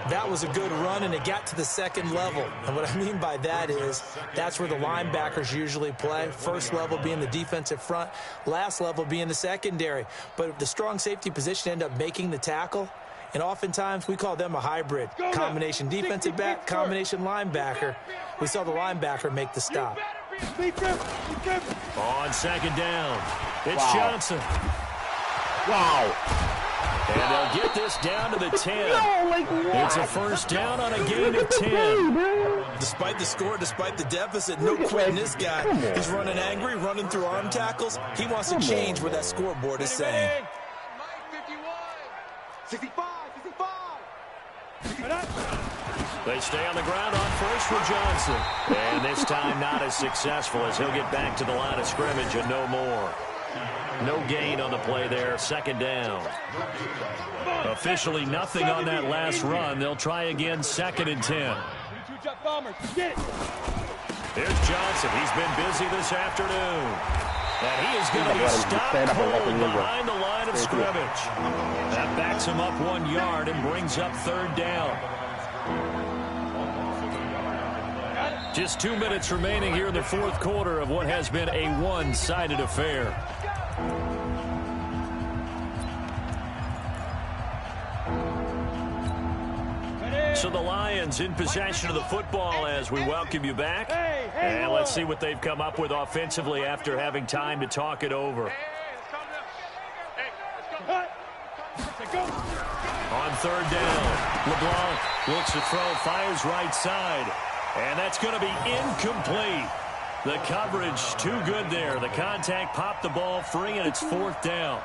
That was a good run, and it got to the 2nd level. And what I mean by that is that's where the linebackers usually play. First level being the defensive front, last level being the secondary. But the strong safety position ended up making the tackle. And oftentimes we call them a hybrid. Combination defensive back, combination linebacker. We saw the linebacker make the stop. On 2nd down, it's Johnson. Wow. And they'll get this down to the 10. It's a first down on a gain of 10. Despite the score, despite the deficit, no quitting this guy. He's running angry, running through arm tackles. He wants to change what that scoreboard is saying. 65. They stay on the ground on first for Johnson. And this time not as successful as he'll get back to the line of scrimmage and no more. No gain on the play there. 2nd down. Officially nothing on that last run. They'll try again 2nd and 10. Here's Johnson. He's been busy this afternoon. And he is going to be stopped cold behind the line of scrimmage. That backs him up 1 yard and brings up 3rd down. Just 2 minutes remaining here in the 4th quarter of what has been a one-sided affair. So the Lions in possession of the football as we welcome you back. And let's see what they've come up with offensively after having time to talk it over. On 3rd down, LeBlanc looks to throw, fires right side. And that's going to be incomplete. The coverage too good there. The contact popped the ball free, and it's 4th down.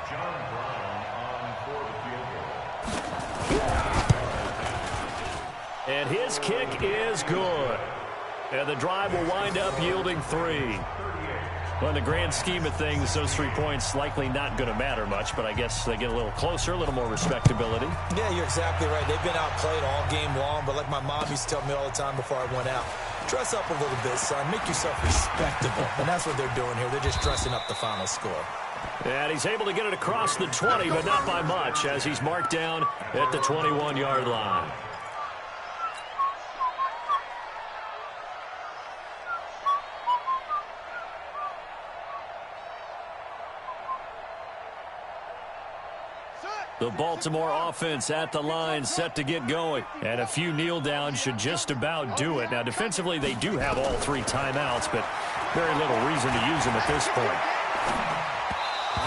And his kick is good. And the drive will wind up yielding 3. Well, in the grand scheme of things, those 3 points likely not going to matter much, but I guess they get a little closer, a little more respectability. Yeah, you're exactly right. They've been outplayed all game long, but like my mom used to tell me all the time before I went out, dress up a little bit, son. Make yourself respectable. And that's what they're doing here. They're just dressing up the final score. And he's able to get it across the 20, but not by much, as he's marked down at the 21-yard line. The Baltimore offense at the line set to get going. And a few kneel downs should just about do it. Now, defensively, they do have all 3 timeouts, but very little reason to use them at this point.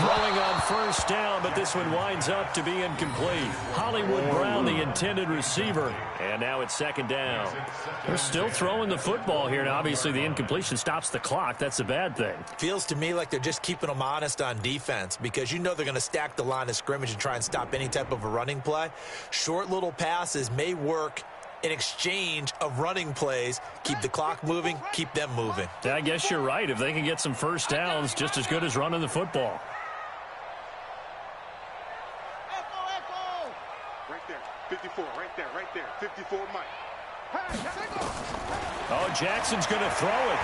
Throwing on first down, but this one winds up to be incomplete. Hollywood Brown, the intended receiver. And now it's second down. They're still throwing the football here. Now, obviously, the incompletion stops the clock. That's a bad thing. Feels to me like they're just keeping them honest on defense because you know they're going to stack the line of scrimmage and try and stop any type of a running play. Short little passes may work in exchange of running plays. Keep the clock moving, keep them moving. Yeah, I guess you're right. If they can get some first downs, just as good as running the football. Right there, 54, right there, 54, Mike. Oh, Jackson's going to throw it.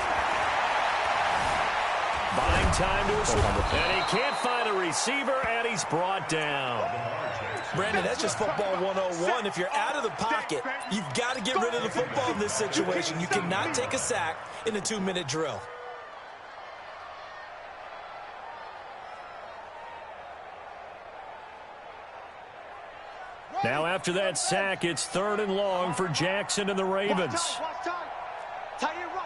Buying time to his and he can't find a receiver, and he's brought down. Brandon, that's just football 101. If you're out of the pocket, you've got to get rid of the football in this situation. You cannot take a sack in a 2-minute drill. Now after that sack, it's 3rd and long for Jackson and the Ravens. Watch time. Tight end right.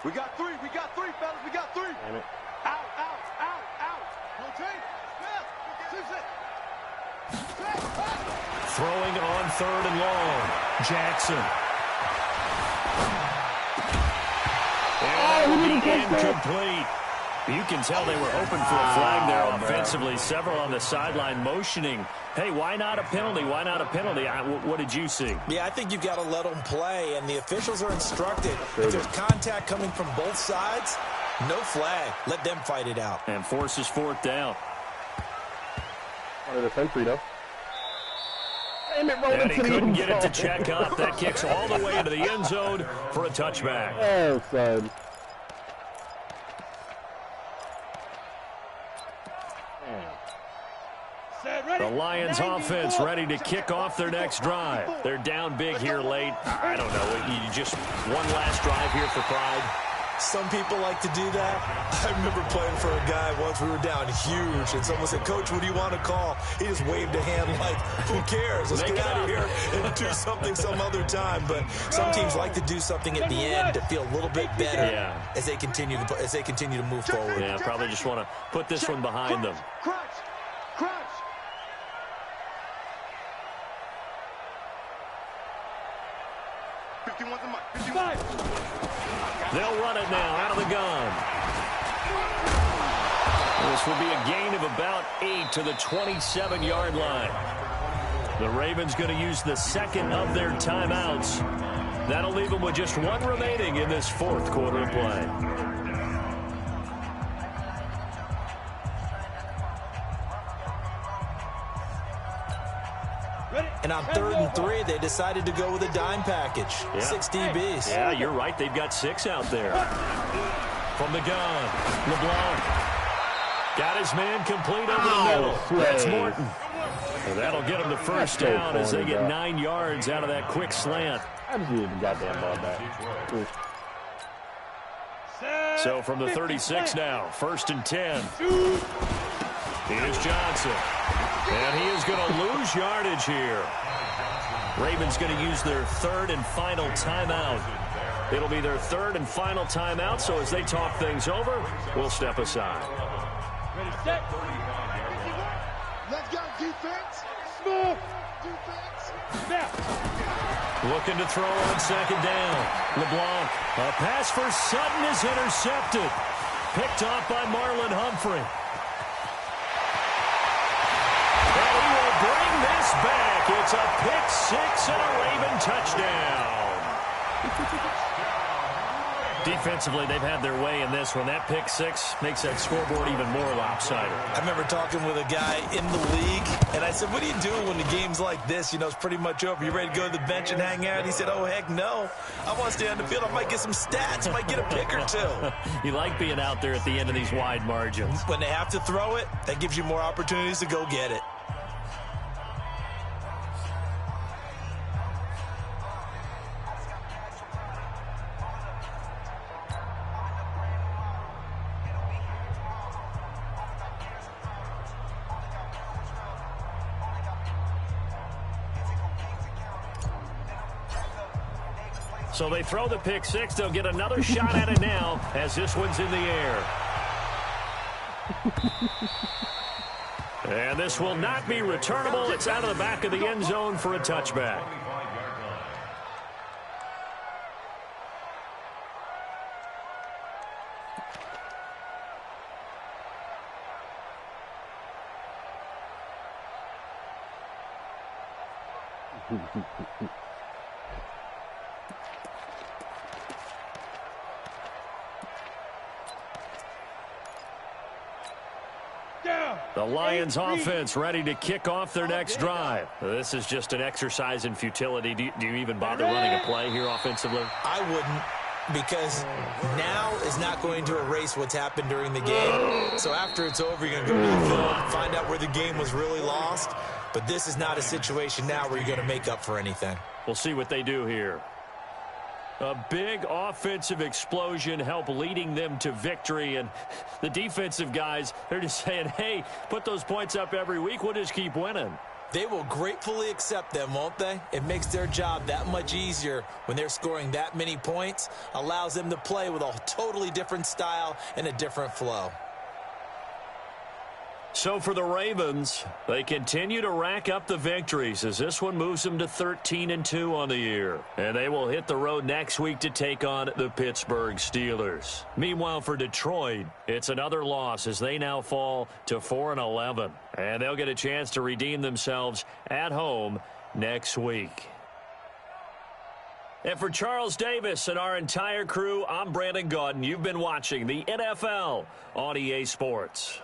We got three, fellas, we got three. Damn it. Out. Okay. Throwing on 3rd and long. Jackson. And incomplete. You can tell they were hoping for a flag there offensively. Several on the sideline motioning. Hey, why not a penalty? Why not a penalty? What did you see? Yeah, I think you've got to let them play, and the officials are instructed. If there's contact coming from both sides, no flag. Let them fight it out. And forces 4th down. Part of the century, though. Damn it, And he couldn't get it to check up. That kicks all the way into the end zone for a touchback. Oh, son. The Lions offense ready to kick off their next drive. They're down big here late. I don't know. You just one last drive here for pride. Some people like to do that. I remember playing for a guy once. We were down huge, and someone said, "Coach, what do you want to call?" He just waved a hand like, who cares? Let's get out of here and do something some other time. But some teams like to do something at the end to feel a little bit better as they continue to move forward. Yeah, probably just want to put this one behind them. Crunch. They'll run it now out of the gun. This will be a gain of about 8 to the 27-yard line. The Ravens going to use the second of their timeouts. That'll leave them with just one remaining in this 4th quarter of play. And on 3rd and 3, they decided to go with a dime package. 6 DBs. Yeah, you're right. They've got 6 out there. From the gun, LeBlanc. Got his man complete over the middle. That's Morton. Well, that'll get him the first down as they get 9 yards out of that quick slant. I just needed the goddamn ball back. So from the 36 now, 1st and 10. Here's Johnson. And he is going to lose yardage here. Ravens going to use their 3rd and final timeout. It'll be their 3rd and final timeout, so as they talk things over, we'll step aside. Ready, set. Let's go, defense. Small. Defense. Snap. Looking to throw on 2nd down. LeBlanc. A pass for Sutton is intercepted. Picked off by Marlon Humphrey. Bring this back. It's a pick 6 and a Raven touchdown. Defensively, they've had their way in this one. That pick 6 makes that scoreboard even more lopsided. I remember talking with a guy in the league, and I said, what do you do when the game's like this? You know, it's pretty much over. You ready to go to the bench and hang out? He said, oh, heck no. I want to stay on the field. I might get some stats. I might get a pick or 2. You like being out there at the end of these wide margins. When they have to throw it, that gives you more opportunities to go get it. So they throw the pick 6. They'll get another shot at it now as this one's in the air. And this will not be returnable. It's out of the back of the end zone for a touchback. The Lions offense ready to kick off their next drive. This is just an exercise in futility. Do you even bother running a play here offensively? I wouldn't, because now is not going to erase what's happened during the game. So after it's over, you're going to go to the film, find out where the game was really lost. But this is not a situation now where you're going to make up for anything. We'll see what they do here. A big offensive explosion help leading them to victory. And the defensive guys, they're just saying, hey, put those points up every week. We'll just keep winning. They will gratefully accept them, won't they? It makes their job that much easier when they're scoring that many points. Allows them to play with a totally different style and a different flow. So for the Ravens, they continue to rack up the victories as this one moves them to 13-2 on the year. And they will hit the road next week to take on the Pittsburgh Steelers. Meanwhile, for Detroit, it's another loss as they now fall to 4-11. And they'll get a chance to redeem themselves at home next week. And for Charles Davis and our entire crew, I'm Brandon Gaudin. You've been watching the NFL on EA Sports.